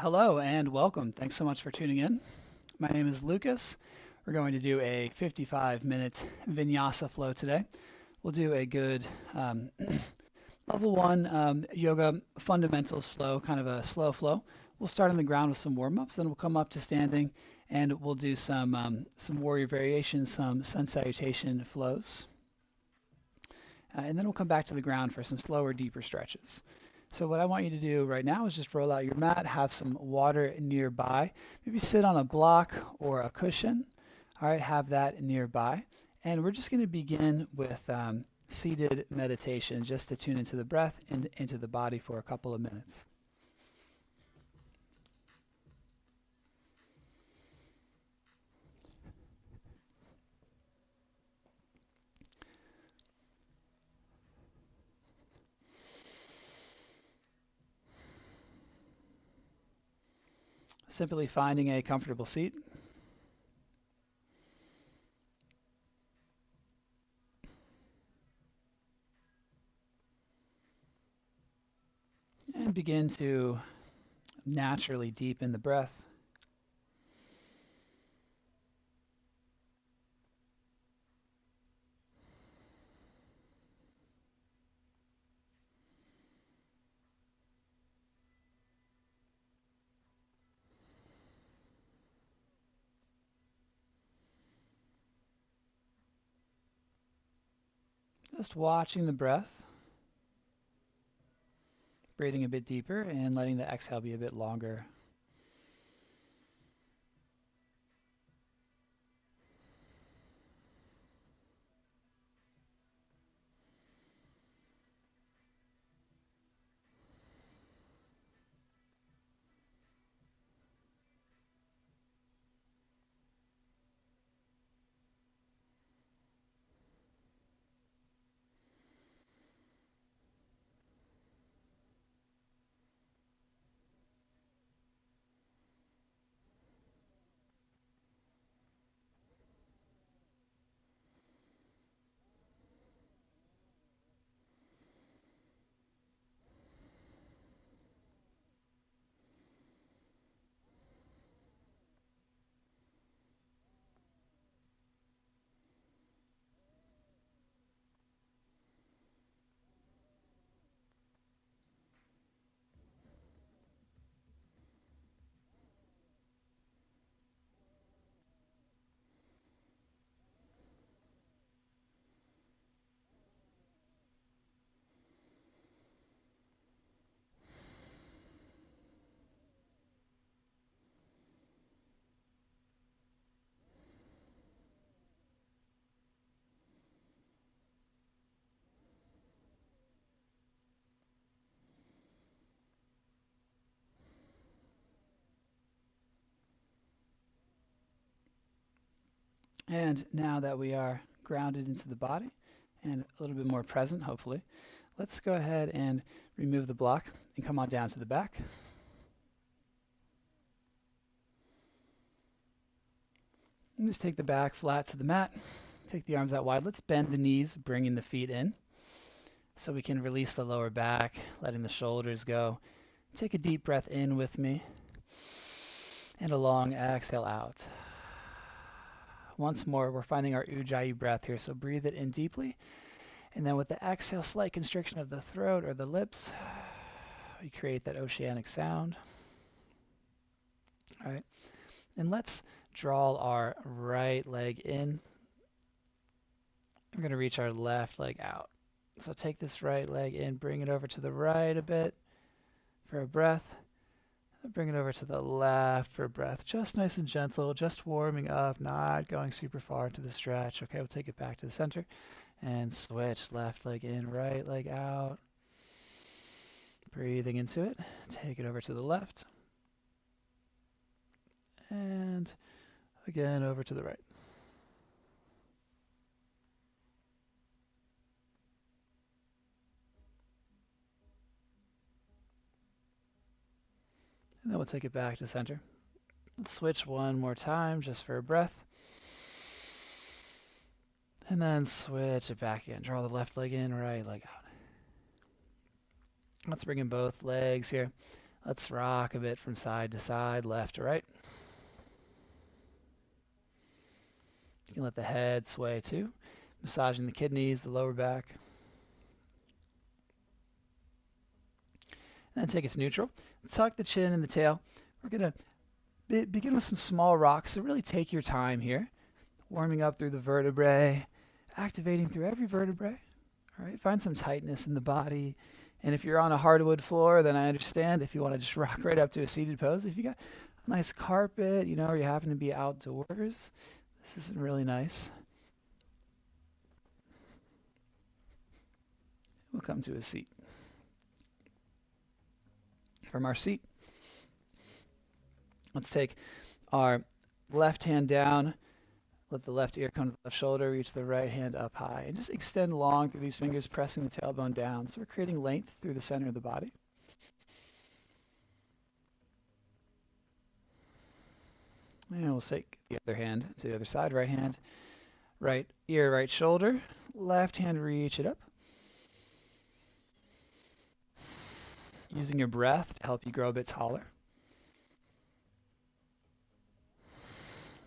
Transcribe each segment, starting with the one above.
Hello and welcome. Thanks so much for tuning in. My name is Lucas. We're going to do a 55-minute vinyasa flow today. We'll do a good level one yoga fundamentals flow, kind of a slow flow. We'll start on the ground with some warm-ups, then we'll come up to standing, and we'll do some warrior variations, some sun salutation flows. And then we'll come back to the ground for some slower, deeper stretches. So what I want you to do right now is just roll out your mat, have some water nearby. Maybe sit on a block or a cushion. All right, have that nearby. And we're just going to begin with seated meditation just to tune into the breath and into the body for a couple of minutes. Simply finding a comfortable seat. And begin to naturally deepen the breath. Just watching the breath, breathing a bit deeper and letting the exhale be a bit longer. And now that we are grounded into the body and a little bit more present, hopefully, let's go ahead and remove the block and come on down to the back. And just take the back flat to the mat. Take the arms out wide. Let's bend the knees, bringing the feet in so we can release the lower back, letting the shoulders go. Take a deep breath in with me and a long exhale out. Once more, we're finding our Ujjayi breath here, so breathe it in deeply. And then with the exhale, slight constriction of the throat or the lips, we create that oceanic sound. All right. And let's draw our right leg in. We're going to reach our left leg out. So take this right leg in, bring it over to the right a bit for a breath. Bring it over to the left for a breath. Just nice and gentle, just warming up, not going super far into the stretch. Okay, we'll take it back to the center and switch. Left leg in, right leg out. Breathing into it. Take it over to the left. And again, over to the right. And then we'll take it back to center. Let's switch one more time just for a breath. And then switch it back again. Draw the left leg in, right leg out. Let's bring in both legs here. Let's rock a bit from side to side, left to right. You can let the head sway too, massaging the kidneys, the lower back. And then take it to neutral. Tuck the chin and the tail. We're going to begin with some small rocks, so really take your time here. Warming up through the vertebrae, activating through every vertebrae. All right, find some tightness in the body. And if you're on a hardwood floor, then I understand if you want to just rock right up to a seated pose. If you got a nice carpet, or you happen to be outdoors, this is really nice. We'll come to a seat. From our seat, let's take our left hand down, let the left ear come to the left shoulder, reach the right hand up high, and just extend long through these fingers, pressing the tailbone down. So we're creating length through the center of the body. And we'll take the other hand to the other side, right hand, right ear, right shoulder, left hand, reach it up. Using your breath to help you grow a bit taller.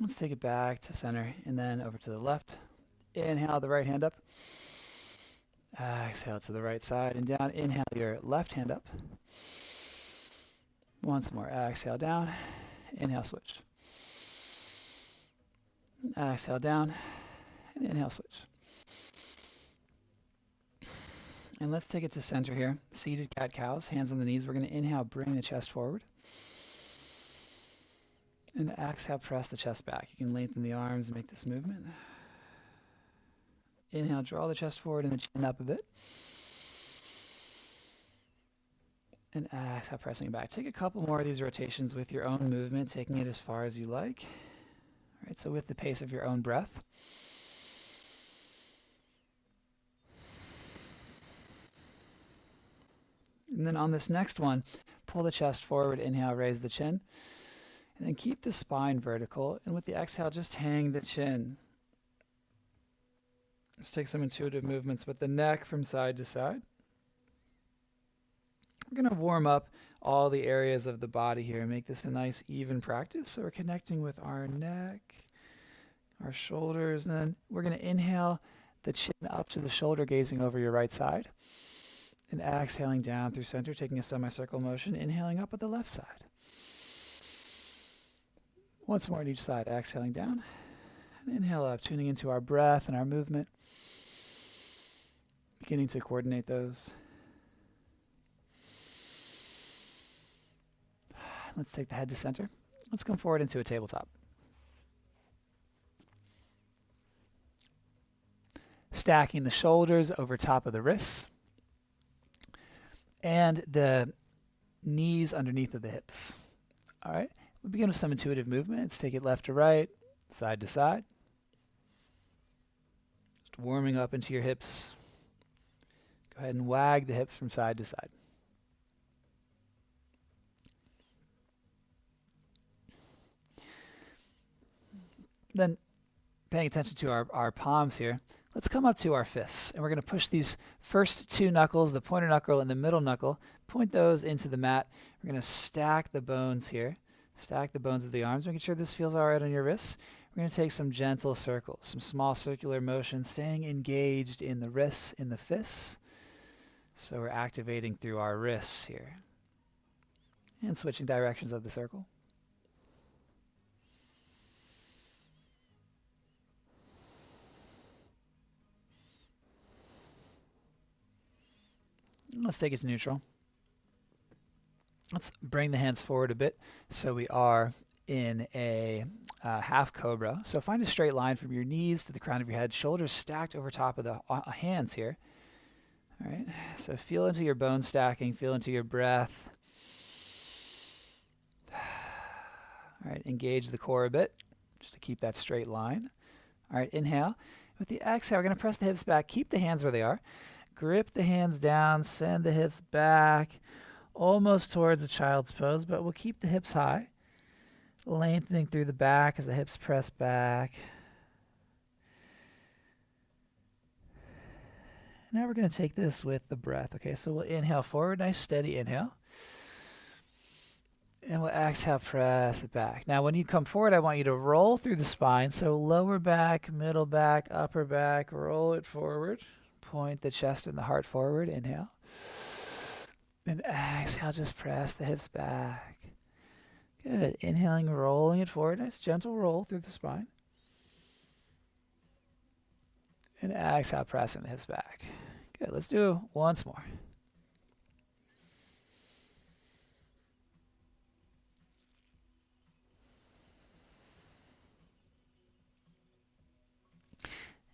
Let's take it back to center and then over to the left. Inhale the right hand up. Exhale to the right side and down. Inhale your left hand up. Once more. Exhale down. Inhale switch. Exhale down and inhale switch. And let's take it to center here. Seated cat-cows, hands on the knees. We're going to inhale, bring the chest forward. And exhale, press the chest back. You can lengthen the arms and make this movement. Inhale, draw the chest forward and the chin up a bit. And exhale, pressing it back. Take a couple more of these rotations with your own movement, taking it as far as you like. All right, so with the pace of your own breath. And then on this next one, pull the chest forward, inhale, raise the chin. And then keep the spine vertical. And with the exhale, just hang the chin. Let's take some intuitive movements with the neck from side to side. We're going to warm up all the areas of the body here and make this a nice, even practice. So we're connecting with our neck, our shoulders, and then we're going to inhale the chin up to the shoulder, gazing over your right side. And exhaling down through center, taking a semicircle motion, inhaling up at the left side. Once more on each side, exhaling down, and inhale up, tuning into our breath and our movement, beginning to coordinate those. Let's take the head to center. Let's come forward into a tabletop. Stacking the shoulders over top of the wrists. And the knees underneath of the hips. All right, we'll begin with some intuitive movements. Take it left to right, side to side. Just warming up into your hips. Go ahead and wag the hips from side to side. Then paying attention to our palms here. Let's come up to our fists, and we're going to push these first two knuckles, the pointer knuckle and the middle knuckle, point those into the mat. We're going to stack the bones here, stack the bones of the arms, making sure this feels all right on your wrists. We're going to take some gentle circles, some small circular motions, staying engaged in the wrists, in the fists. So we're activating through our wrists here. And switching directions of the circle. Let's take it to neutral. Let's bring the hands forward a bit so we are in a half cobra. So find a straight line from your knees to the crown of your head, shoulders stacked over top of the hands here. All right, so feel into your bone stacking, feel into your breath. All right, engage the core a bit just to keep that straight line. All right, inhale. With the exhale, we're going to press the hips back, keep the hands where they are. Grip the hands down, send the hips back, almost towards a child's pose, but we'll keep the hips high. Lengthening through the back as the hips press back. Now we're going to take this with the breath. Okay, so we'll inhale forward, nice steady inhale. And we'll exhale, press it back. Now, when you come forward, I want you to roll through the spine. So lower back, middle back, upper back, roll it forward. Point the chest and the heart forward. Inhale. And exhale, just press the hips back. Good. Inhaling, rolling it forward. Nice gentle roll through the spine. And exhale, pressing the hips back. Good. Let's do once more.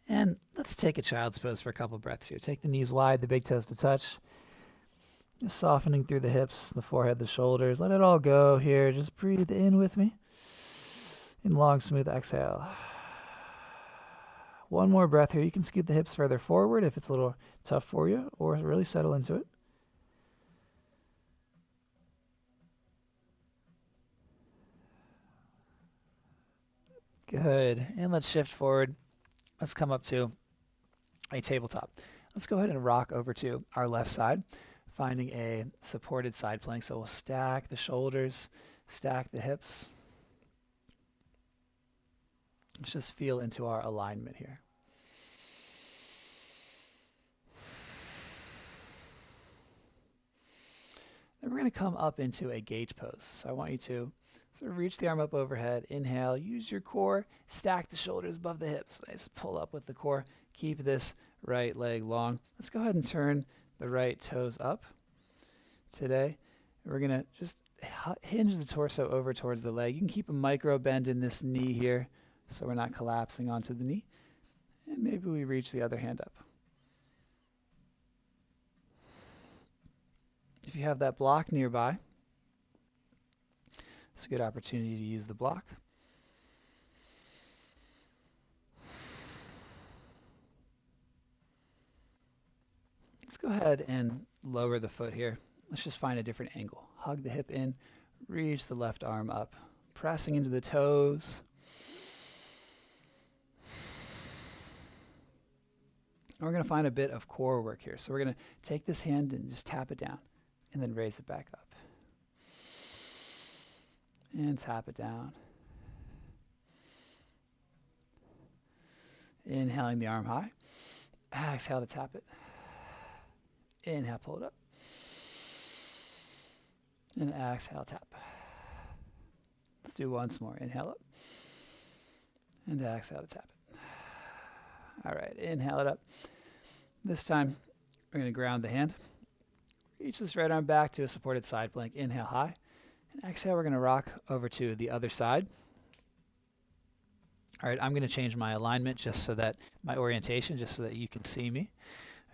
And let's take a child's pose for a couple breaths here. Take the knees wide, the big toes to touch. Just softening through the hips, the forehead, the shoulders. Let it all go here. Just breathe in with me. In long, smooth exhale. One more breath here. You can scoot the hips further forward if it's a little tough for you, or really settle into it. Good. And let's shift forward. Let's come up to a tabletop. Let's go ahead and rock over to our left side, finding a supported side plank. So we'll stack the shoulders, stack the hips. Let's just feel into our alignment here. Then we're going to come up into a gate pose. So I want you to sort of reach the arm up overhead. Inhale, use your core, stack the shoulders above the hips. Nice, pull up with the core. Keep this right leg long. Let's go ahead and turn the right toes up today. We're going to just hinge the torso over towards the leg. You can keep a micro bend in this knee here so we're not collapsing onto the knee. And maybe we reach the other hand up. If you have that block nearby, it's a good opportunity to use the block. Let's go ahead and lower the foot here. Let's just find a different angle. Hug the hip in, reach the left arm up, pressing into the toes. And we're going to find a bit of core work here. So we're going to take this hand and just tap it down and then raise it back up. And tap it down. Inhaling the arm high. Exhale to tap it. Inhale, pull it up. And exhale, tap. Let's do once more. Inhale up. And exhale to tap it. All right, inhale it up. This time, we're going to ground the hand. Reach this right arm back to a supported side plank. Inhale high. And exhale, we're going to rock over to the other side. All right, I'm going to change my alignment just so that my orientation, just so that you can see me.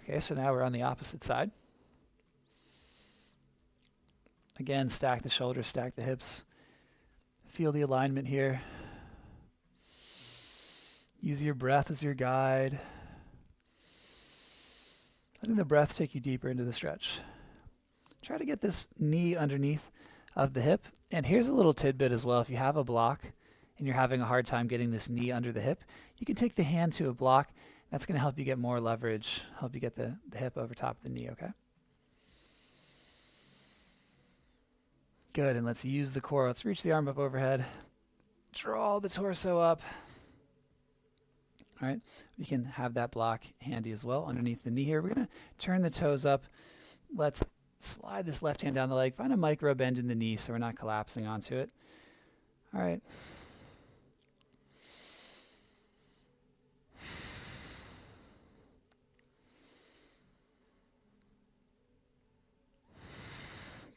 Okay, so now we're on the opposite side. Again, stack the shoulders, stack the hips. Feel the alignment here. Use your breath as your guide. Letting the breath take you deeper into the stretch. Try to get this knee underneath of the hip. And here's a little tidbit as well. If you have a block and you're having a hard time getting this knee under the hip, you can take the hand to a block. That's going to help you get more leverage, help you get the hip over top of the knee, okay? Good, and let's use the core. Let's reach the arm up overhead. Draw the torso up. All right, we can have that block handy as well underneath the knee here. We're going to turn the toes up. Let's slide this left hand down the leg. Find a micro bend in the knee so we're not collapsing onto it. All right.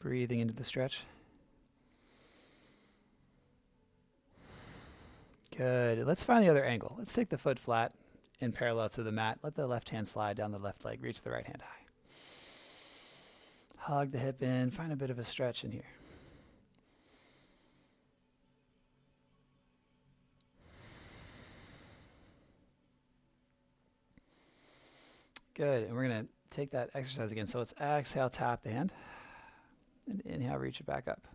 Breathing into the stretch. Good. Let's find the other angle. Let's take the foot flat in parallel to the mat. Let the left hand slide down the left leg. Reach the right hand high. Hug the hip in. Find a bit of a stretch in here. Good. And we're going to take that exercise again. So let's exhale, tap the hand. And inhale, reach it back up.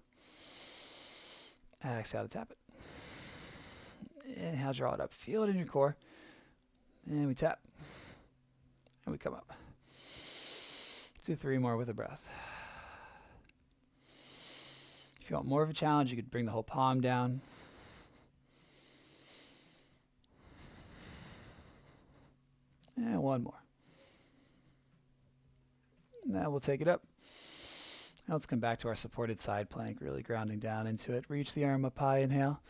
Exhale to tap it. Inhale, draw it up. Feel it in your core. And we tap. And we come up. Let's do 3 more with a breath. If you want more of a challenge, you could bring the whole palm down. And one more. Now we'll take it up. Now let's come back to our supported side plank, really grounding down into it. Reach the arm up high, inhale.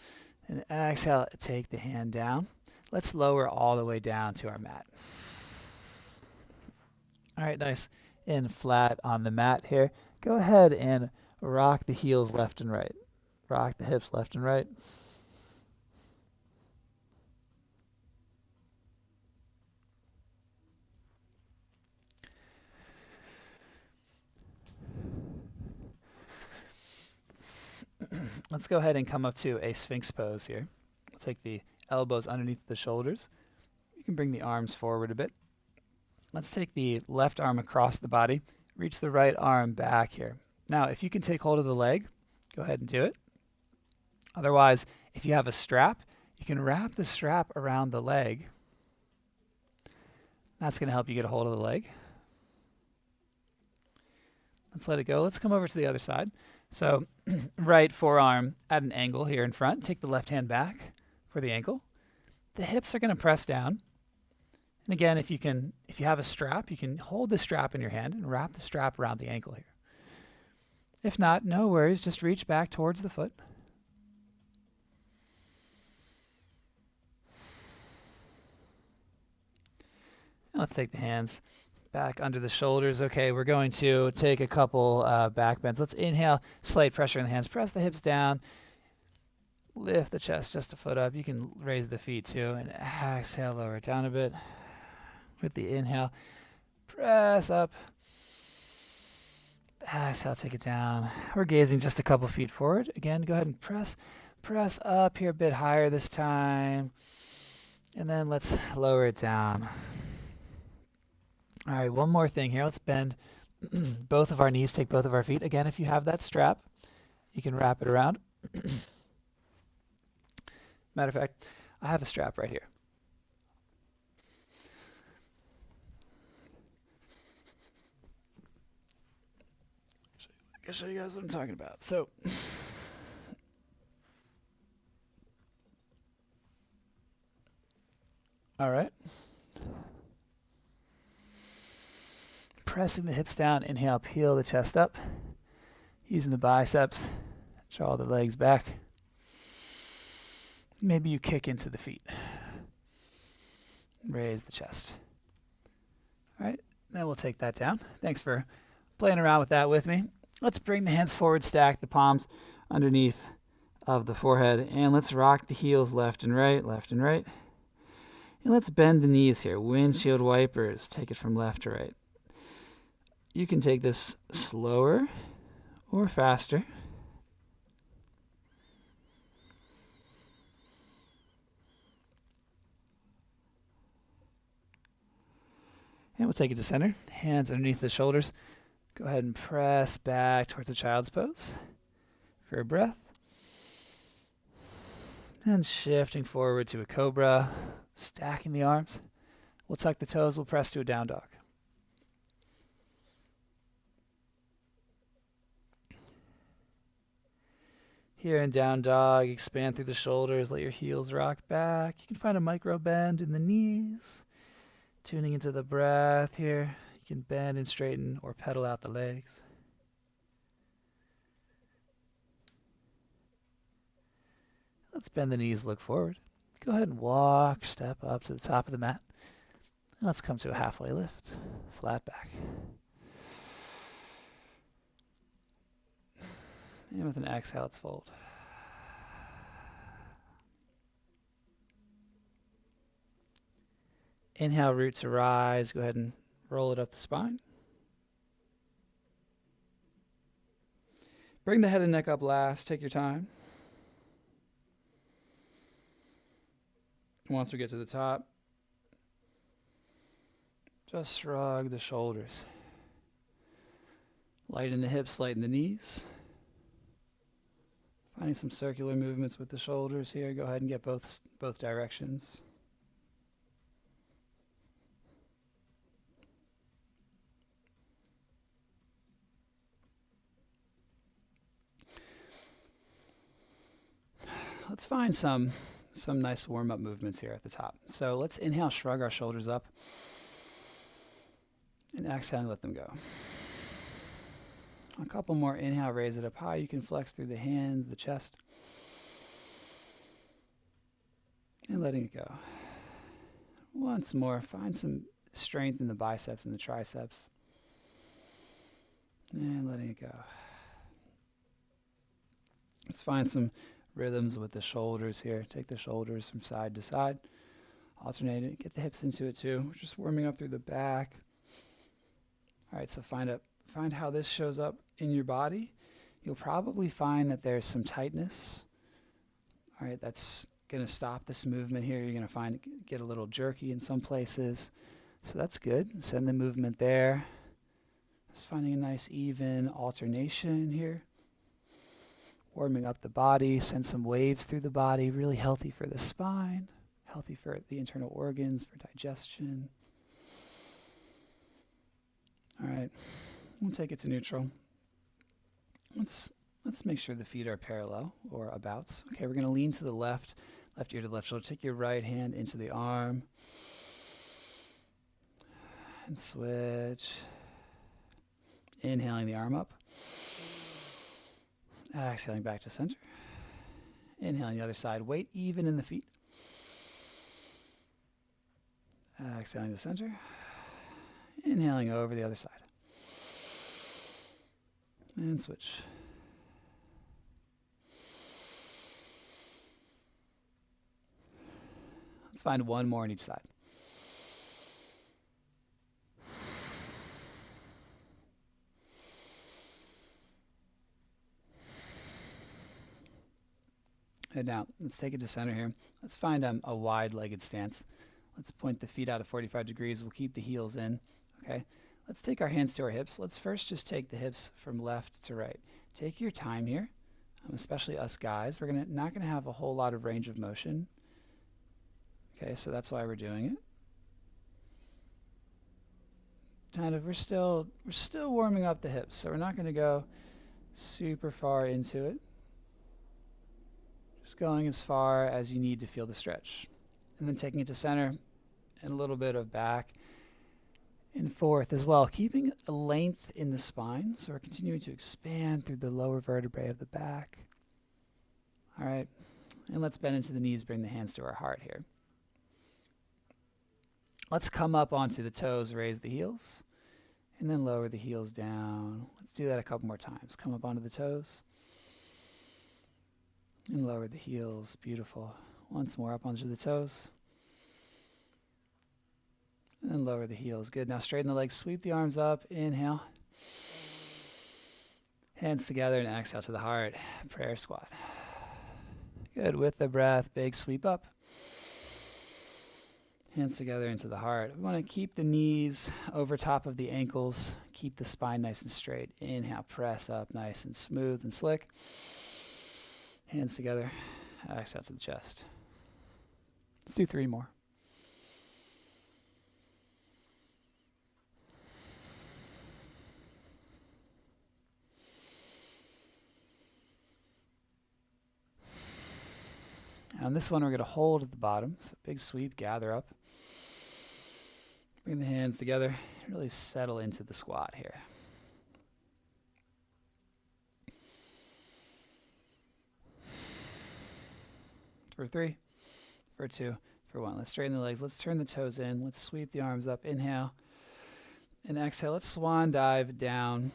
And exhale, take the hand down. Let's lower all the way down to our mat. All right, nice and flat on the mat here. Go ahead and rock the heels left and right. Rock the hips left and right. Let's go ahead and come up to a Sphinx pose here. We'll take the elbows underneath the shoulders. You can bring the arms forward a bit. Let's take the left arm across the body. Reach the right arm back here. Now, if you can take hold of the leg, go ahead and do it. Otherwise, if you have a strap, you can wrap the strap around the leg. That's going to help you get a hold of the leg. Let's let it go. Let's come over to the other side. So right forearm at an angle here in front. Take the left hand back for the ankle. The hips are going to press down. And again, if you have a strap, you can hold the strap in your hand and wrap the strap around the ankle here. If not, no worries. Just reach back towards the foot. And let's take the hands back under the shoulders. Okay, we're going to take a couple back bends. Let's inhale, slight pressure in the hands. Press the hips down. Lift the chest just a foot up. You can raise the feet too. And exhale, lower it down a bit. With the inhale, press up. Exhale, take it down. We're gazing just a couple feet forward. Again, go ahead and press up here a bit higher this time. And then let's lower it down. All right, one more thing here. Let's bend both of our knees, take both of our feet. Again, if you have that strap, you can wrap it around. Matter of fact, I have a strap right here. I'll show you guys what I'm talking about. So, all right. Pressing the hips down, inhale, peel the chest up. Using the biceps, draw the legs back. Maybe you kick into the feet. Raise the chest. All right, then we'll take that down. Thanks for playing around with that with me. Let's bring the hands forward, stack the palms underneath of the forehead, and let's rock the heels left and right, left and right. And let's bend the knees here. Windshield wipers, take it from left to right. You can take this slower or faster. And we'll take it to center. Hands underneath the shoulders. Go ahead and press back towards the child's pose for a breath. And shifting forward to a cobra, stacking the arms. We'll tuck the toes, we'll press to a down dog. Here in down dog, expand through the shoulders, let your heels rock back. You can find a micro bend in the knees. Tuning into the breath here. You can bend and straighten or pedal out the legs. Let's bend the knees, look forward. Go ahead and walk, step up to the top of the mat. And let's come to a halfway lift, flat back. And with an exhale, let's fold. Inhale, root to rise. Go ahead and roll it up the spine. Bring the head and neck up last. Take your time. Once we get to the top, just shrug the shoulders. Lighten the hips, lighten the knees. Finding some circular movements with the shoulders here. Go ahead and get both directions. let's find some nice warm-up movements here at the top. So let's inhale, shrug our shoulders up, and exhale, let them go. A couple more. Inhale, raise it up high. You can flex through the hands, the chest, and letting it go. Once more, find some strength in the biceps and the triceps, and letting it go. Let's find some rhythms with the shoulders here. Take the shoulders from side to side, alternate it, get the hips into it too. We're just warming up through the back. All right, so find how this shows up in your body. You'll probably find that there's some tightness. All right, that's going to stop this movement here. You're going to find it get a little jerky in some places. So that's good. Send the movement there. Just finding a nice even alternation here. Warming up the body, send some waves through the body, really healthy for the spine, healthy for the internal organs, for digestion. All right, we'll take it to neutral. Let's make sure the feet are parallel or abouts. Okay, we're going to lean to the left ear to the left shoulder. Take your right hand into the arm and switch. Inhaling the arm up. Exhaling back to center. Inhaling the other side. Weight even in the feet. Exhaling to center. Inhaling over the other side. And switch. Let's find one more on each side. And now, let's take it to center here. Let's find a wide-legged stance. Let's point the feet out at 45 degrees. We'll keep the heels in, okay? Let's take our hands to our hips. Let's first just take the hips from left to right. Take your time here, especially us guys. We're not gonna have a whole lot of range of motion. Okay, so that's why we're doing it. We're still warming up the hips, so we're not gonna go super far into it. Just going as far as you need to feel the stretch. And then taking it to center and a little bit of back and forth as well, keeping a length in the spine. So we're continuing to expand through the lower vertebrae of the back. All right, and let's bend into the knees, bring the hands to our heart here. Let's come up onto the toes, raise the heels, and then lower the heels down. Let's do that a couple more times. Come up onto the toes. And lower the heels. Beautiful. Once more up onto the toes. And lower the heels. Good. Now straighten the legs. Sweep the arms up. Inhale. Hands together and exhale to the heart. Prayer squat. Good. With the breath, big sweep up. Hands together into the heart. We want to keep the knees over top of the ankles. Keep the spine nice and straight. Inhale. Press up nice and smooth and slick. Hands together, exhale to the chest. Let's do 3 more. On this one, we're going to hold at the bottom. So big sweep, gather up. Bring the hands together, really settle into the squat here. For 3, for 2, for 1. Let's straighten the legs. Let's turn the toes in. Let's sweep the arms up. Inhale and exhale. Let's swan dive down.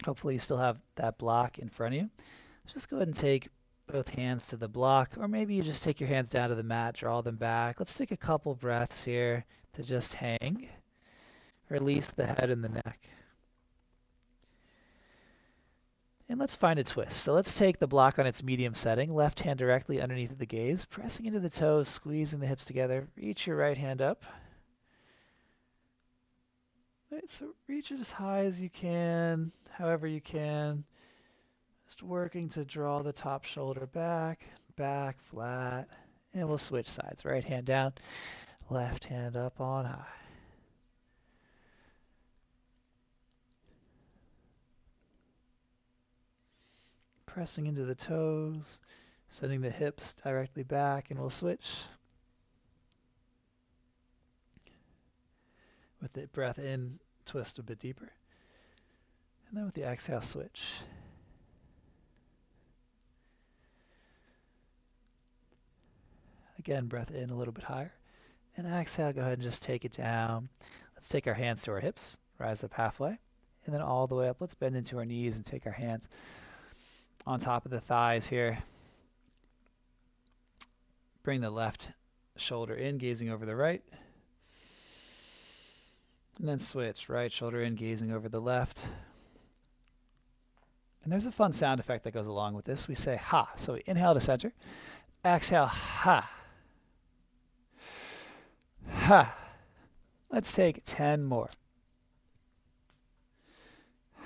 Hopefully you still have that block in front of you. Just go ahead and take both hands to the block, or maybe you just take your hands down to the mat, draw them back. Let's take a couple breaths here to just hang. Release the head and the neck. And let's find a twist. So let's take the block on its medium setting, left hand directly underneath the gaze, pressing into the toes, squeezing the hips together. Reach your right hand up. All right, so reach it as high as you can, however you can. Just working to draw the top shoulder back, back, flat. And we'll switch sides. Right hand down, left hand up on high. Pressing into the toes, Sending the hips directly back, and we'll switch. With the breath in, twist a bit deeper. And then with the exhale, switch. Again, breath in a little bit higher. And exhale, go ahead and just take it down. Let's take our hands to our hips, rise up halfway, and then all the way up. Let's bend into our knees and take our hands on top of the thighs here. Bring the left shoulder in, gazing over the right. And then switch, right shoulder in, gazing over the left. And there's a fun sound effect that goes along with this. We say ha. So we inhale to center. Exhale, ha. Ha. Let's take 10 more.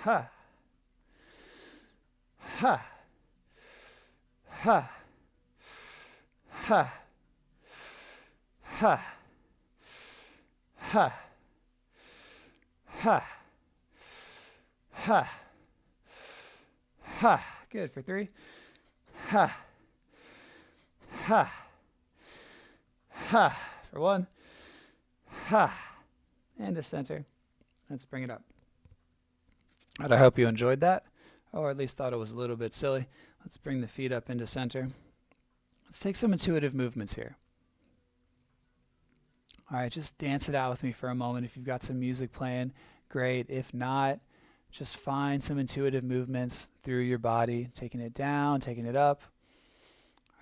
Ha. Ha. Ha. Ha. Ha. Ha. Ha. Ha. Ha. Good for 3. Ha. Ha. Ha. For 1. Ha. And to center. Let's bring it up. And I hope you enjoyed that, or at least thought it was a little bit silly. Let's bring the feet up into center. Let's take some intuitive movements here. All right, just dance it out with me for a moment. If you've got some music playing, great. If not, just find some intuitive movements through your body, taking it down, taking it up.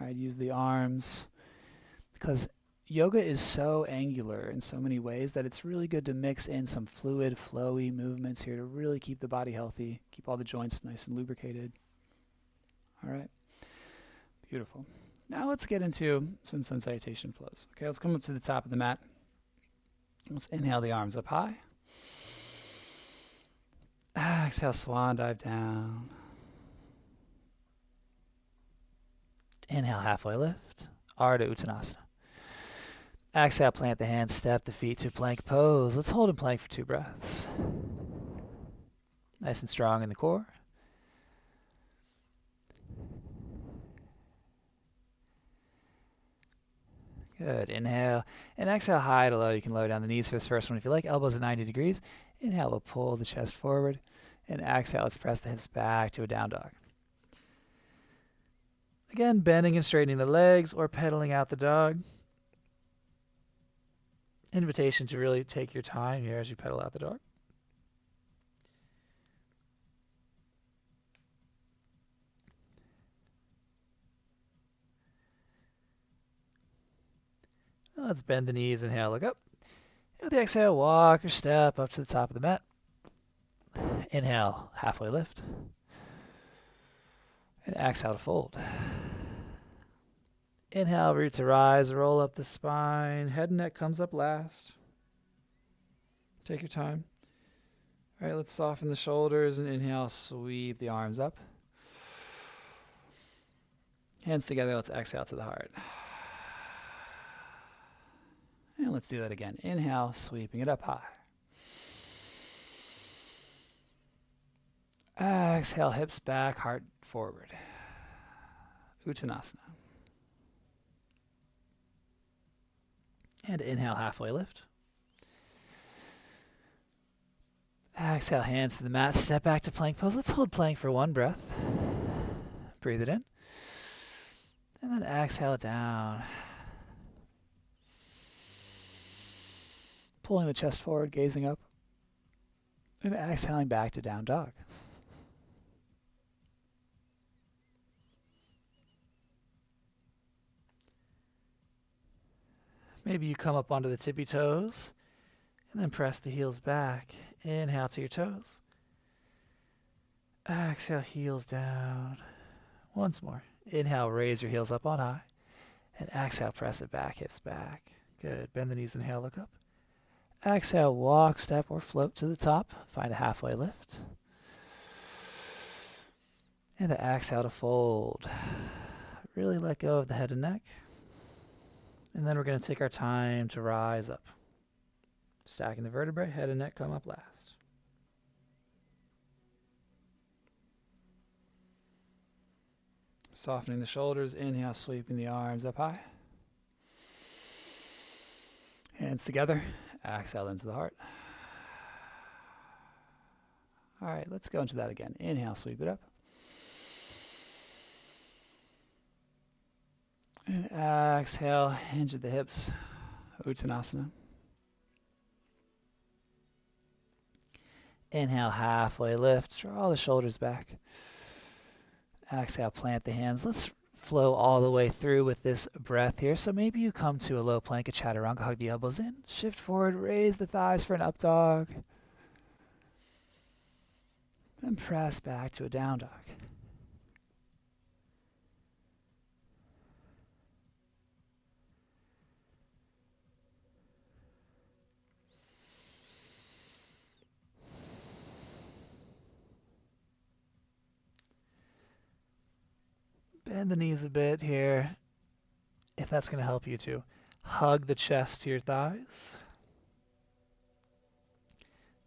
All right, use the arms, because yoga is so angular in so many ways that it's really good to mix in some fluid, flowy movements here to really keep the body healthy, keep all the joints nice and lubricated. All right, beautiful. Now let's get into some sun salutation flows. Okay, let's come up to the top of the mat. Let's inhale the arms up high. Exhale, swan dive down. Inhale, halfway lift. Ardha Uttanasana. Exhale, plant the hands, step the feet to plank pose. Let's hold in plank for 2 breaths. Nice and strong in the core. Good. Inhale and exhale high to low. You can lower down the knees for this first one if you like. Elbows at 90 degrees. Inhale, we'll pull the chest forward. And exhale, let's press the hips back to a down dog. Again, bending and straightening the legs or pedaling out the dog. Invitation to really take your time here as you pedal out the dog. Let's bend the knees, inhale, look up. And with the exhale, walk or step up to the top of the mat. Inhale, halfway lift. And exhale to fold. Inhale, root to rise, roll up the spine. Head and neck comes up last. Take your time. All right, let's soften the shoulders and inhale, sweep the arms up. Hands together, let's exhale to the heart. And let's do that again. Inhale, sweeping it up high. Exhale, hips back, heart forward. Uttanasana. And inhale, halfway lift. Exhale, hands to the mat, step back to plank pose. Let's hold plank for 1 breath. Breathe it in. And then exhale it down. Pulling the chest forward, gazing up. And exhaling back to down dog. Maybe you come up onto the tippy toes and then press the heels back. Inhale to your toes. Exhale, heels down. Once more. Inhale, raise your heels up on high. And exhale, press it back, hips back. Good. Bend the knees, inhale, look up. Exhale, walk, step, or float to the top. Find a halfway lift. And to exhale to fold. Really let go of the head and neck. And then we're going to take our time to rise up. Stacking the vertebrae, head and neck come up last. Softening the shoulders. Inhale, sweeping the arms up high. Hands together. Exhale into the heart. All right, let's go into that again. Inhale, sweep it up. And exhale, hinge at the hips. Uttanasana. Inhale, halfway lift. Draw the shoulders back. Exhale, plant the hands. Let's flow all the way through with this breath here. So maybe you come to a low plank, a chaturanga, hug the elbows in, shift forward, raise the thighs for an up dog, then press back to a down dog. Bend the knees a bit here, if that's going to help you to hug the chest to your thighs.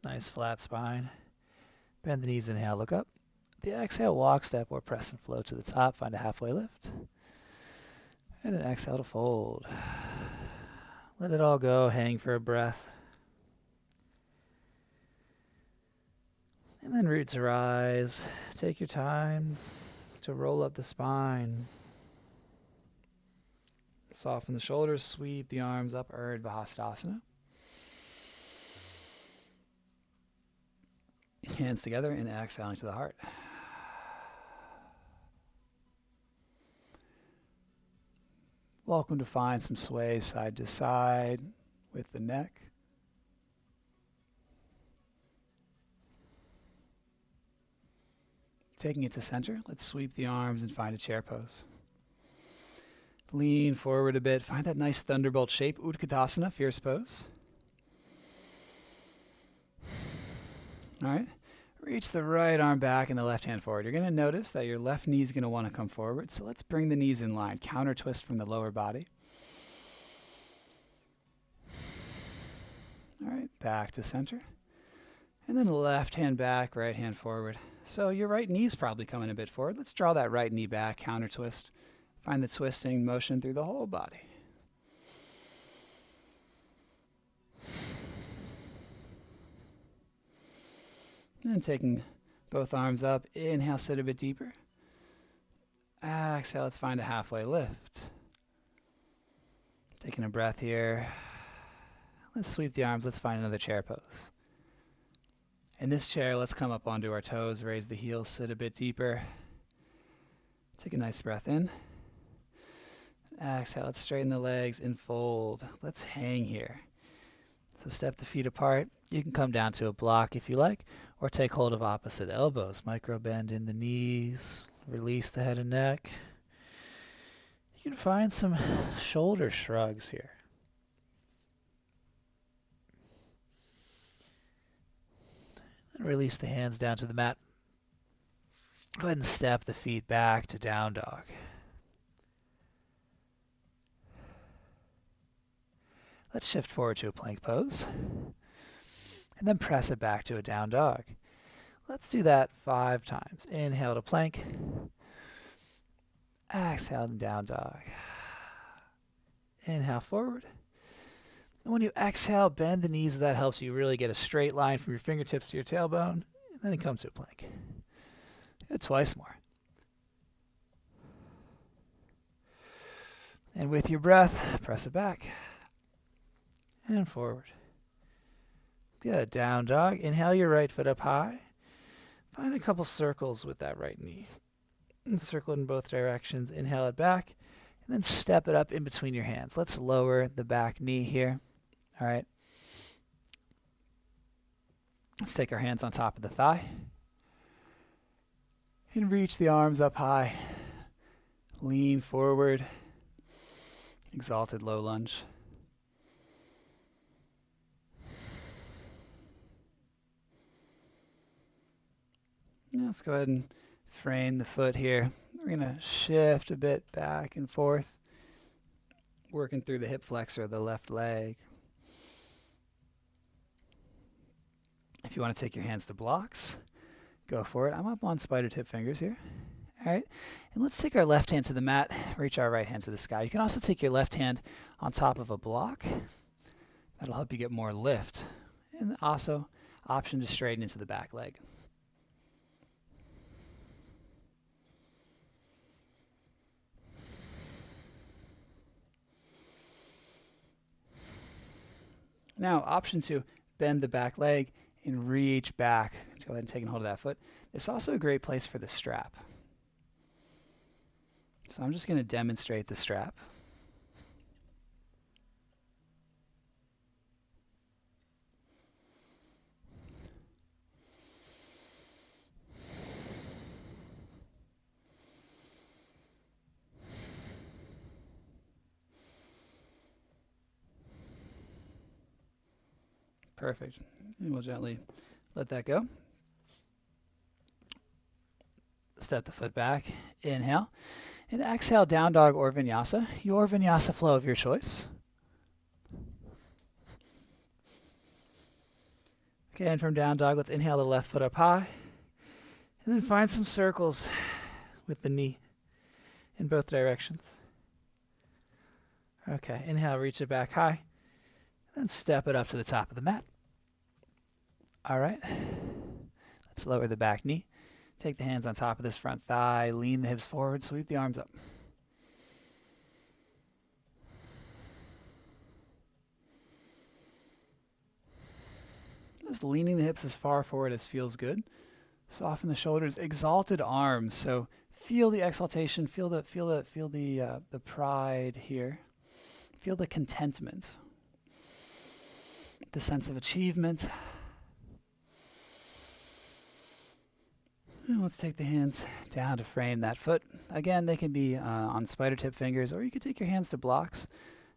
Nice flat spine. Bend the knees, inhale, look up. The exhale, walk, step, or press and flow to the top. Find a halfway lift. And an exhale to fold. Let it all go, hang for a breath. And then root to rise. Take your time to roll up the spine. Soften the shoulders, sweep the arms up, Urdhva Hastasana. Hands together and exhaling to the heart. Welcome to find some sway side to side with the neck. Taking it to center, let's sweep the arms and find a chair pose. Lean forward a bit. Find that nice thunderbolt shape. Utkatasana, fierce pose. All right. Reach the right arm back and the left hand forward. You're going to notice that your left knee is going to want to come forward. So let's bring the knees in line. Counter twist from the lower body. All right. Back to center. And then left hand back, right hand forward. So your right knee's probably coming a bit forward. Let's draw that right knee back. Counter twist. Find the twisting motion through the whole body. And taking both arms up. Inhale, sit a bit deeper. Exhale, let's find a halfway lift. Taking a breath here. Let's sweep the arms. Let's find another chair pose. In this chair, let's come up onto our toes. Raise the heels, sit a bit deeper. Take a nice breath in. Exhale, let's straighten the legs and fold. Let's hang here. So step the feet apart. You can come down to a block if you like, or take hold of opposite elbows. Micro bend in the knees. Release the head and neck. You can find some shoulder shrugs here. Then release the hands down to the mat. Go ahead and step the feet back to down dog. Let's shift forward to a plank pose. And then press it back to a down dog. Let's do that 5 times. Inhale to plank. Exhale to down dog. Inhale forward. And when you exhale, bend the knees. That helps you really get a straight line from your fingertips to your tailbone. And then it comes to a plank. Do it twice more. And with your breath, press it back. And forward. Good. Down dog. Inhale your right foot up high. Find a couple circles with that right knee. And circle it in both directions. Inhale it back. And then step it up in between your hands. Let's lower the back knee here. All right. Let's take our hands on top of the thigh. And reach the arms up high. Lean forward. Exalted low lunge. Let's go ahead and frame the foot here. We're going to shift a bit back and forth, working through the hip flexor of the left leg. If you want to take your hands to blocks, go for it. I'm up on spider tip fingers here. All right, and let's take our left hand to the mat, reach our right hand to the sky. You can also take your left hand on top of a block. That'll help you get more lift. And also, option to straighten into the back leg. Now, option to bend the back leg and reach back. Let's go ahead and take hold of that foot. It's also a great place for the strap. So I'm just going to demonstrate the strap. Perfect. And we'll gently let that go. Step the foot back. Inhale. And exhale, down dog or vinyasa. Your vinyasa flow of your choice. Okay, and from down dog, let's inhale the left foot up high. And then find some circles with the knee in both directions. Okay, inhale, reach it back high. And step it up to the top of the mat. All right. Let's lower the back knee. Take the hands on top of this front thigh. Lean the hips forward. Sweep the arms up. Just leaning the hips as far forward as feels good. Soften the shoulders. Exalted arms. So feel the exaltation. Feel the pride here. Feel the contentment. The sense of achievement. And let's take the hands down to frame that foot. Again, they can be on spider tip fingers, or you could take your hands to blocks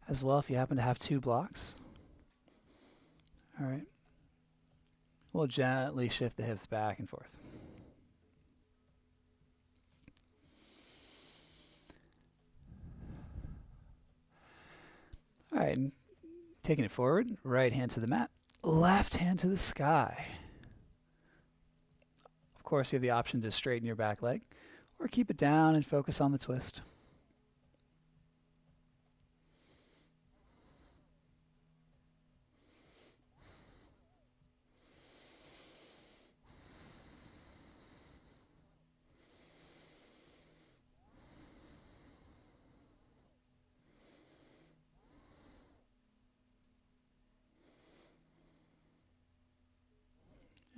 as well if you happen to have two blocks. All right. We'll gently shift the hips back and forth. All right, and taking it forward, right hand to the mat, left hand to the sky. Of course, you have the option to straighten your back leg or keep it down and focus on the twist.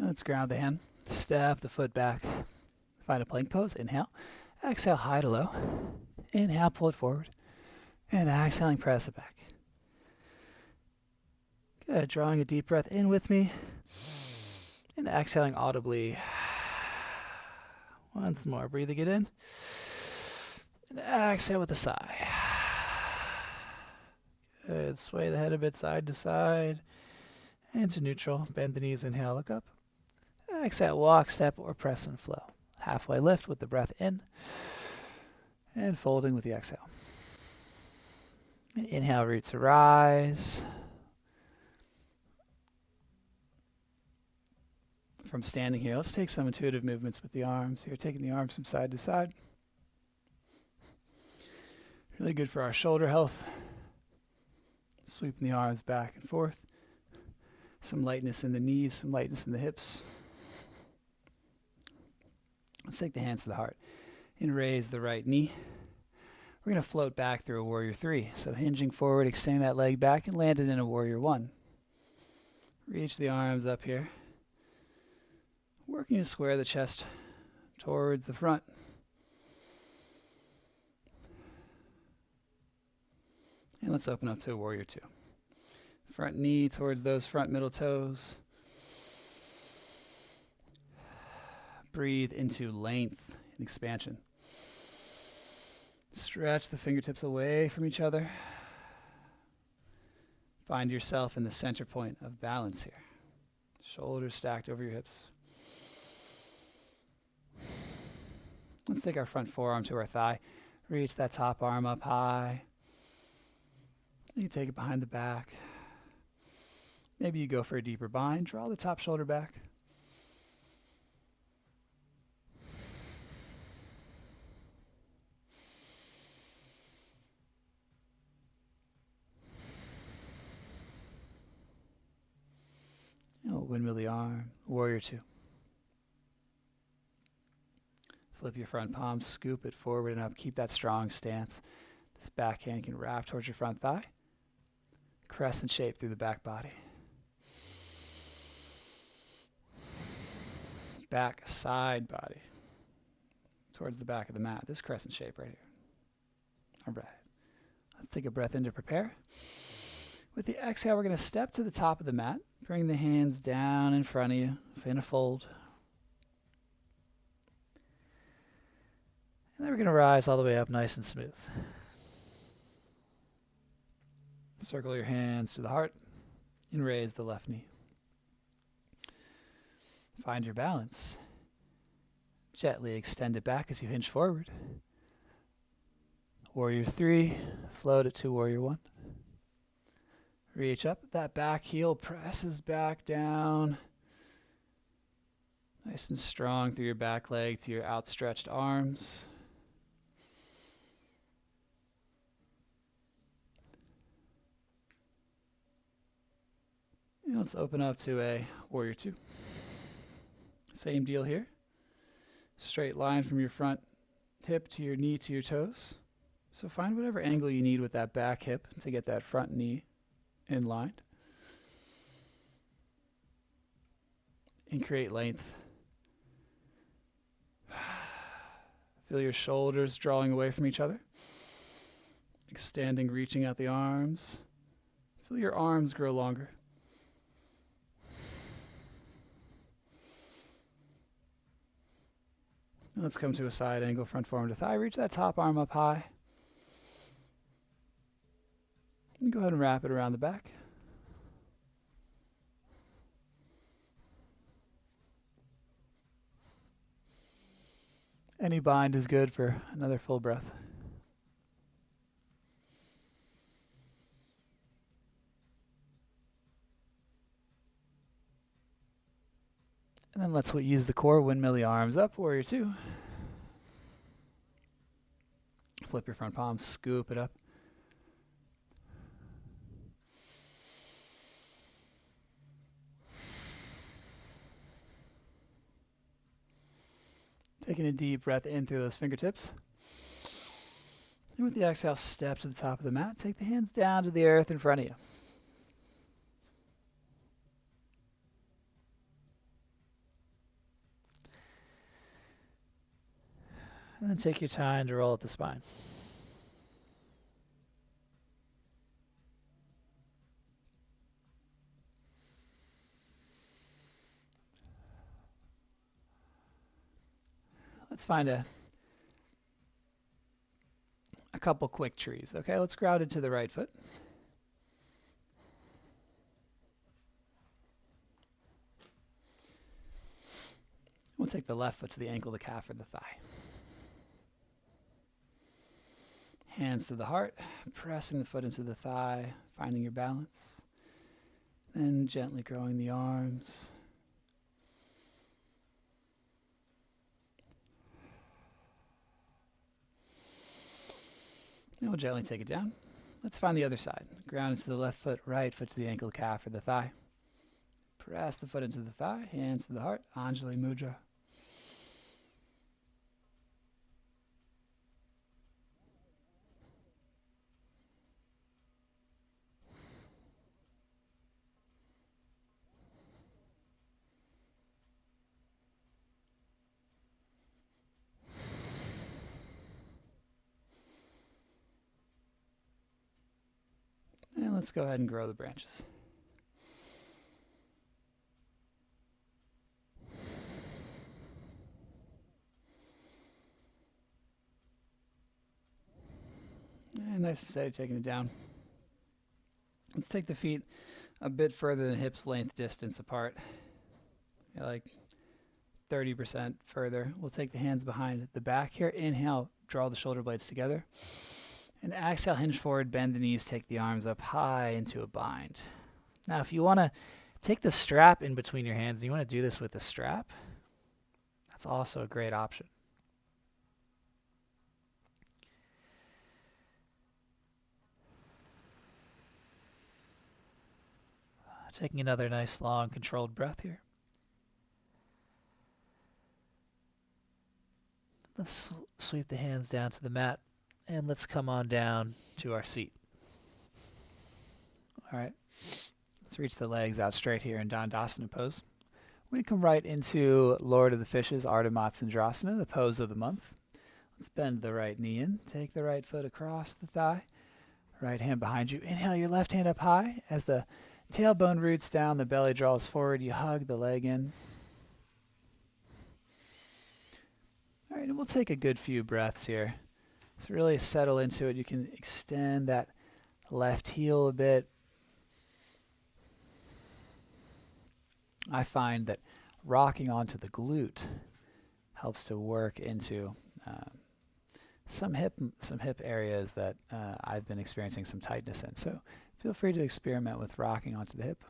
Let's ground the hand. Step the foot back. Find a plank pose. Inhale. Exhale, high to low. Inhale, pull it forward. And exhaling, press it back. Good. Drawing a deep breath in with me. And exhaling audibly. Once more. Breathing it in. And exhale with a sigh. Good. Sway the head a bit side to side. And to neutral. Bend the knees. Inhale, look up. Exhale, walk, step, or press and flow. Halfway lift with the breath in. And folding with the exhale. And inhale, root to rise. From standing here, let's take some intuitive movements with the arms. Here, taking the arms from side to side. Really good for our shoulder health. Sweeping the arms back and forth. Some lightness in the knees, some lightness in the hips. Let's take the hands to the heart and raise the right knee. We're going to float back through a warrior three. So hinging forward, extending that leg back and land it in a warrior one. Reach the arms up here. Working to square the chest towards the front. And let's open up to a warrior two. Front knee towards those front middle toes. Breathe into length and expansion. Stretch the fingertips away from each other. Find yourself in the center point of balance here. Shoulders stacked over your hips. Let's take our front forearm to our thigh. Reach that top arm up high. You can take it behind the back. Maybe you go for a deeper bind. Draw the top shoulder back. windmill the arm, warrior two. Flip your front palm, scoop it forward and up. Keep that strong stance. This backhand can wrap towards your front thigh. Crescent shape through the back body. Back side body towards the back of the mat. This crescent shape right here. All right. Let's take a breath in to prepare. With the exhale, we're going to step to the top of the mat. Bring the hands down in front of you in a fold. And then we're going to rise all the way up nice and smooth. Circle your hands to the heart and raise the left knee. Find your balance. Gently extend it back as you hinge forward. Warrior three, float it to warrior one. Reach up, that back heel presses back down. Nice and strong through your back leg to your outstretched arms. And let's open up to a warrior two. Same deal here. Straight line from your front hip to your knee to your toes. So find whatever angle you need with that back hip to get that front knee in line. And create length. Feel your shoulders drawing away from each other. Extending, reaching out the arms. Feel your arms grow longer. Let's come to a side angle, front forearm to thigh. Reach that top arm up high. And go ahead and wrap it around the back. Any bind is good for another full breath. And then let's use the core, windmill the arms up, warrior two. Flip your front palm, scoop it up. Taking a deep breath in through those fingertips. And with the exhale, step to the top of the mat. Take the hands down to the earth in front of you. And then take your time to roll up the spine. Let's find a couple quick trees. Okay, let's ground into the right foot. We'll take the left foot to the ankle, the calf, or the thigh. Hands to the heart, pressing the foot into the thigh, finding your balance. Then gently growing the arms. And we'll gently take it down. Let's find the other side. Ground into the left foot, right foot to the ankle, the calf, or the thigh. Press the foot into the thigh, hands to the heart, Anjali Mudra. And let's go ahead and grow the branches. And nice and steady, taking it down. Let's take the feet a bit further than hips length distance apart. Like 30% further. We'll take the hands behind the back here. Inhale, draw the shoulder blades together. And exhale, hinge forward, bend the knees, take the arms up high into a bind. Now, if you want to take the strap in between your hands, and you want to do this with the strap, that's also a great option. Taking another nice, long, controlled breath here. Let's sweep the hands down to the mat, and let's come on down to our seat. All right. Let's reach the legs out straight here in Dandasana pose. We're going to come right into Lord of the Fishes, Ardha Matsyendrasana, the pose of the month. Let's bend the right knee in. Take the right foot across the thigh. Right hand behind you. Inhale your left hand up high. As the tailbone roots down, the belly draws forward. You hug the leg in. All right, and we'll take a good few breaths here. So really settle into it. You can extend that left heel a bit. I find that rocking onto the glute helps to work into some hip areas that I've been experiencing some tightness in. So feel free to experiment with rocking onto the hip.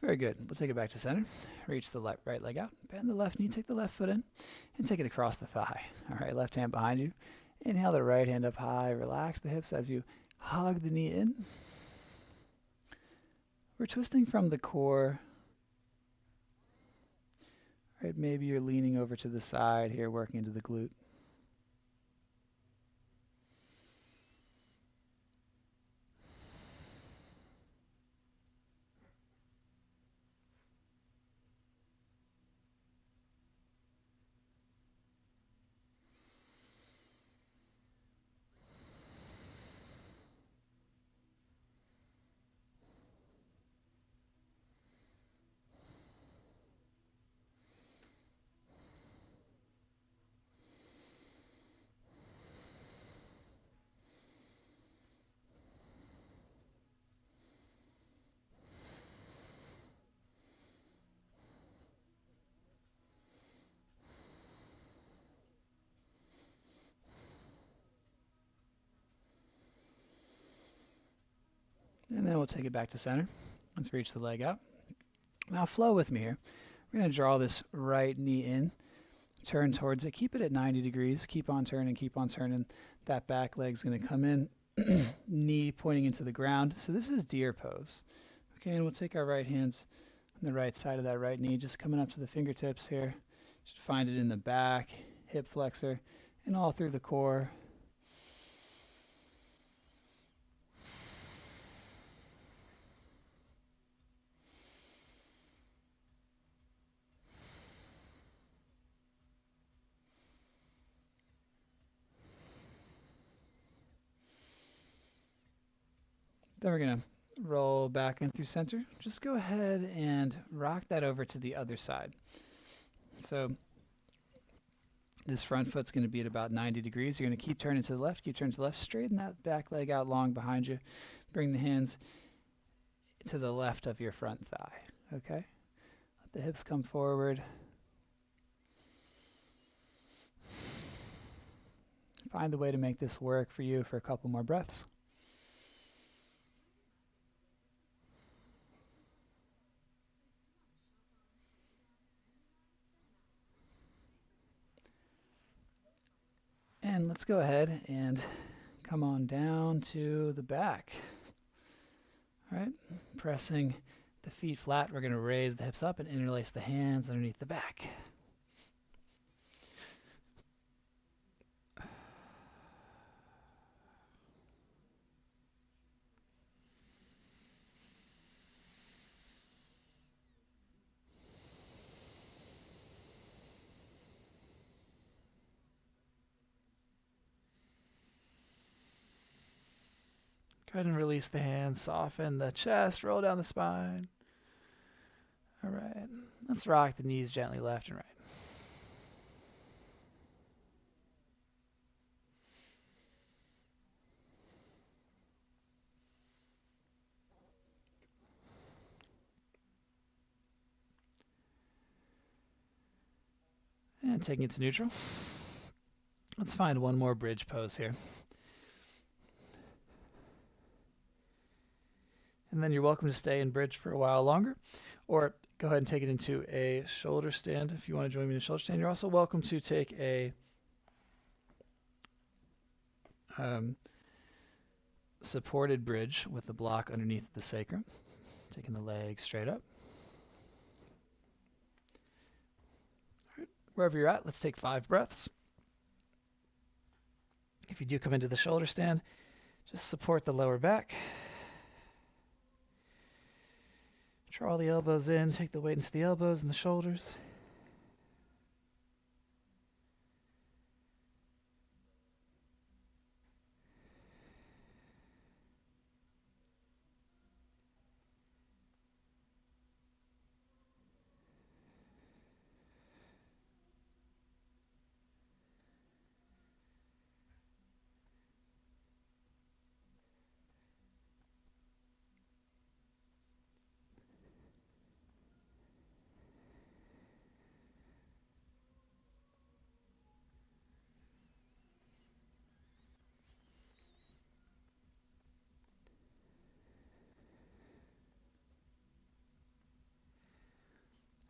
Very good. We'll take it back to center. Reach the right leg out. Bend the left knee. Take the left foot in and take it across the thigh. All right, left hand behind you. Inhale the right hand up high. Relax the hips as you hug the knee in. We're twisting from the core. All right, maybe you're leaning over to the side here, working into the glute. And then we'll take it back to center. Let's reach the leg out. Now flow with me here. We're going to draw this right knee in. Turn towards it. Keep it at 90 degrees. Keep on turning, keep on turning. That back leg's going to come in. Knee pointing into the ground. So this is deer pose. Okay, and we'll take our right hands on the right side of that right knee, just coming up to the fingertips here. Just find it in the back, hip flexor, and all through the core. Then we're going to roll back in through center. Just go ahead and rock that over to the other side. So this front foot's going to be at about 90 degrees. You're going to keep turning to the left, keep turning to the left. Straighten that back leg out long behind you. Bring the hands to the left of your front thigh. Okay? Let the hips come forward. Find the way to make this work for you for a couple more breaths. And let's go ahead and come on down to the back. All right, pressing the feet flat, we're going to raise the hips up and interlace the hands underneath the back. Go ahead and release the hands, soften the chest, roll down the spine. All right, let's rock the knees gently left and right. And taking it to neutral. Let's find one more bridge pose here. And then you're welcome to stay in bridge for a while longer, or go ahead and take it into a shoulder stand if you want to join me in a shoulder stand. You're also welcome to take a supported bridge with the block underneath the sacrum, taking the leg straight up. All right, wherever you're at, let's take 5 breaths. If you do come into the shoulder stand, just support the lower back. Draw the elbows in, take the weight into the elbows and the shoulders.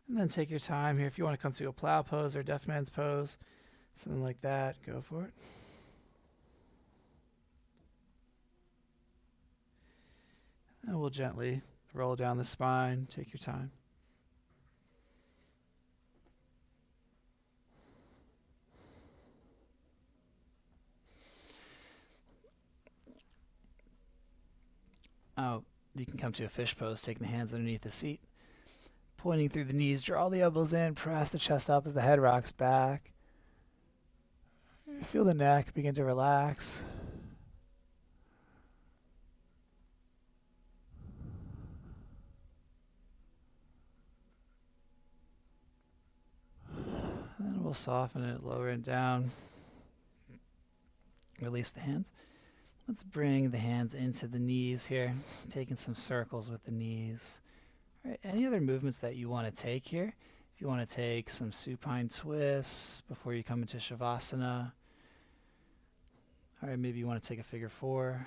And then take your time here. If you want to come to a plow pose or deaf man's pose, something like that, go for it. And we'll gently roll down the spine. Take your time. Oh, you can come to a fish pose, taking the hands underneath the seat. Pointing through the knees, draw the elbows in, press the chest up as the head rocks back. Feel the neck begin to relax. And then we'll soften it, lower it down. Release the hands. Let's bring the hands into the knees here, taking some circles with the knees. All right, any other movements that you want to take here? If you want to take some supine twists before you come into Shavasana. All right, maybe you want to take a figure 4.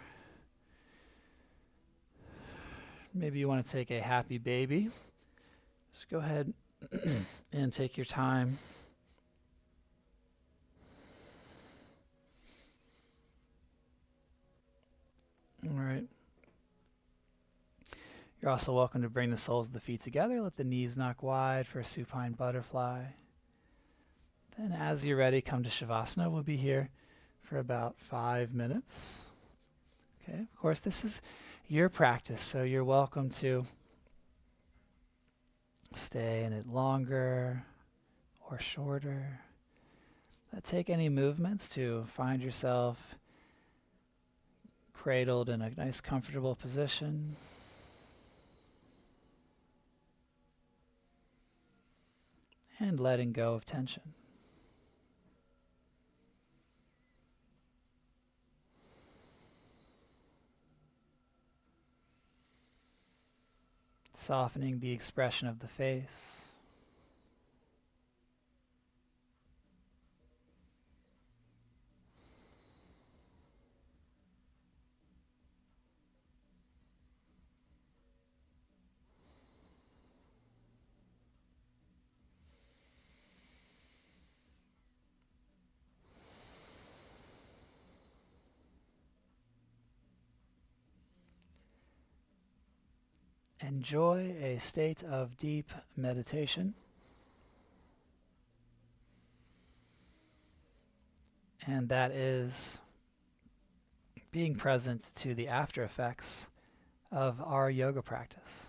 Maybe you want to take a happy baby. Just go ahead and take your time. All right. You're also welcome to bring the soles of the feet together. Let the knees knock wide for a supine butterfly. Then as you're ready, come to Shavasana. We'll be here for about 5 minutes. Okay, of course, this is your practice, so you're welcome to stay in it longer or shorter. Take any movements to find yourself cradled in a nice, comfortable position. And letting go of tension. Softening the expression of the face. Enjoy a state of deep meditation. And that is being present to the after effects of our yoga practice.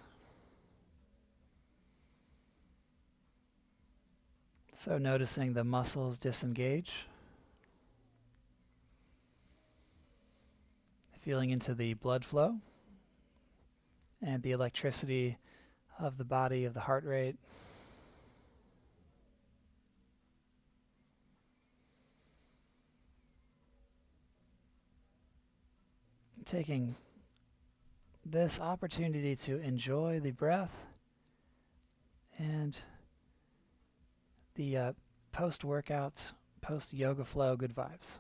So noticing the muscles disengage, feeling into the blood flow and the electricity of the body, of the heart rate. Taking this opportunity to enjoy the breath and the post-workout, post-yoga flow, good vibes.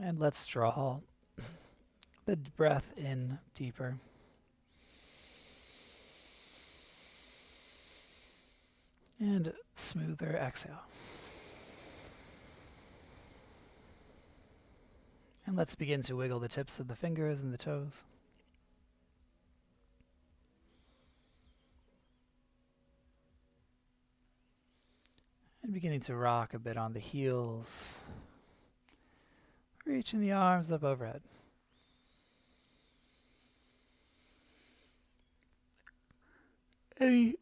And let's draw the breath in deeper. And smoother exhale. And let's begin to wiggle the tips of the fingers and the toes. And beginning to rock a bit on the heels. Reaching the arms up overhead. Any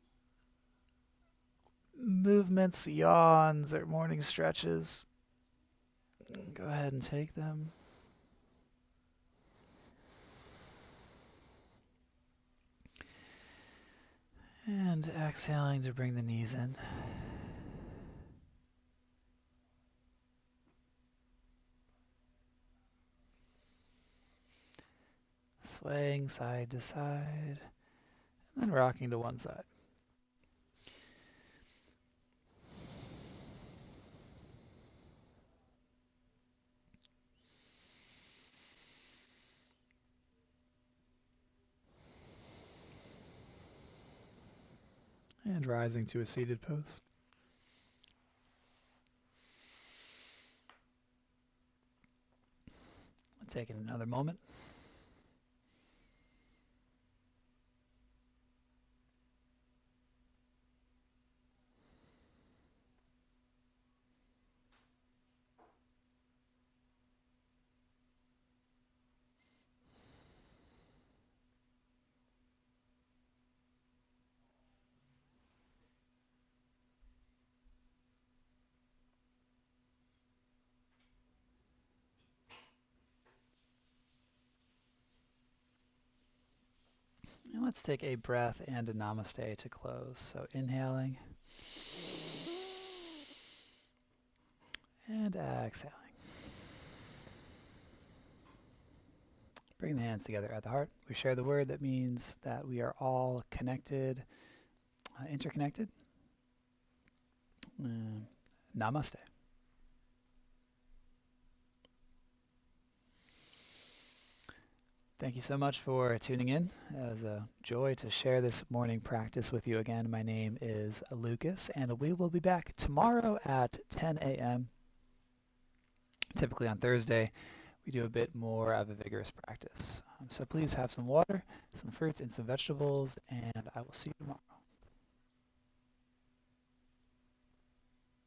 movements, yawns, or morning stretches, go ahead and take them. And exhaling to bring the knees in. Swaying side to side, and then rocking to one side. And rising to a seated pose. Taking another moment. And let's take a breath and a namaste to close. So inhaling and exhaling. Bring the hands together at the heart. We share the word that means that we are all connected, interconnected. Namaste. Thank you so much for tuning in. It was a joy to share this morning practice with you again. My name is Lucas, and we will be back tomorrow at 10 a.m. Typically on Thursday, we do a bit more of a vigorous practice. So please have some water, some fruits, and some vegetables, and I will see you tomorrow.